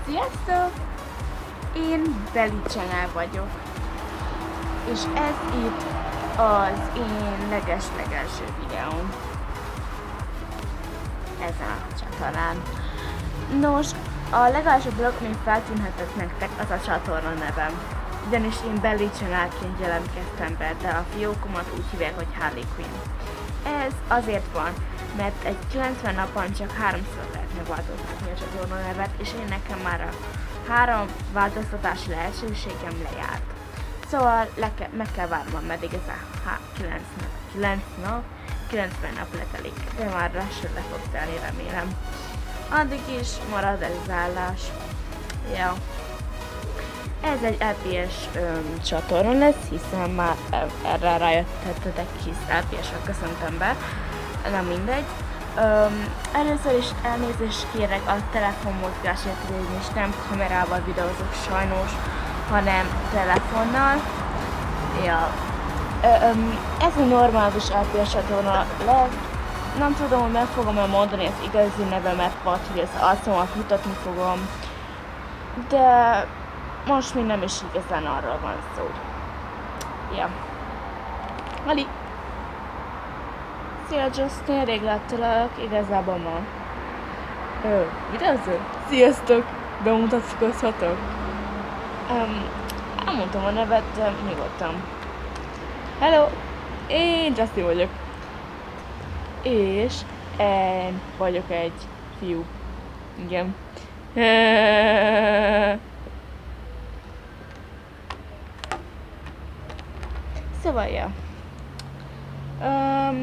Sziasztok! Én Belicsenel vagyok, és ez itt az én leges-legelső videóm ezen a csatornán. Nos, a legelső dolog, ami feltűnhetett nektek, az a csatorna nevem. Ugyanis én Belicsenelként jelentkeztem be, de a fiókomat úgy hívják, hogy Harley Quinn. Ez azért van, mert egy 90 napon csak 3-szor lehet megváltoztatni a csatorna nevet, és én nekem már a 3 változtatási lehetőségem lejárt. Szóval meg kell várnom, ameddig ez a 90 nap letelik, de már lassan le fog telni, remélem. Addig is marad ez az állás. Ja. Ez egy LPS csatorna lesz, hiszen már erre rájöttetek, hisz LPS-re köszöntem be, nem mindegy. Először is elnézést kérek a telefonmozgásért, és nem kamerával videózok sajnos, hanem telefonnal. Ja. Ez a normális LPS csatorna lesz. Nem tudom, hogy meg fogom-e mondani az igazi nevemet, vagy hogy az arcomat mutatni fogom, de most még nem is igazán arról van szó. Ja. Ali! Szia Justin, rég láttalak, igazából ma. Videózol? Sziasztok! Bemutatkozhatok? Elmondtam a nevet, de nyugodtan. Hello! Én Justin vagyok. És én vagyok egy fiú. Igen. Szóval, ja.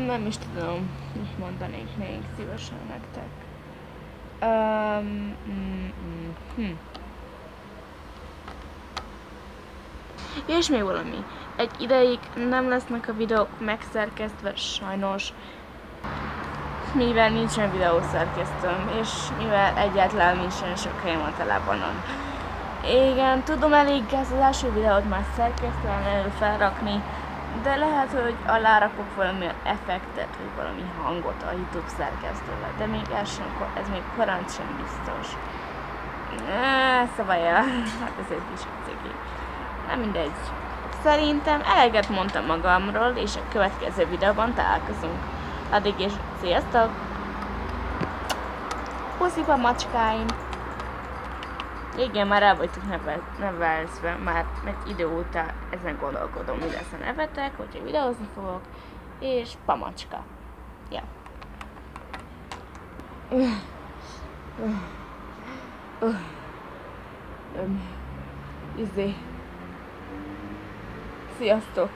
Nem is tudom, mit mondanék még szívesen nektek. És még valami. Egy ideig nem lesznek a videók megszerkesztve, sajnos, mivel nincsen videószerkesztőm, és mivel egyáltalán nincsen sok helyem a telefonon. Igen, tudom, elég az első videót már szerkesztően elő felrakni, de lehet, hogy alárakok valami effektet, vagy valami hangot a YouTube szerkesztővel, de még ez még korán sem biztos. Szóval, ja, hát ez egy kis ciki. Nem mindegy. Szerintem eleget mondtam magamról, és a következő videóban találkozunk. Addig is sziasztok! Puszipa macskáim! Igen, már el vagytok nevelzve, már egy idő óta ezen gondolkodom, mi lesz a nevetek, hogyha videózni fogok, és pamacska. Ja. Sziasztok!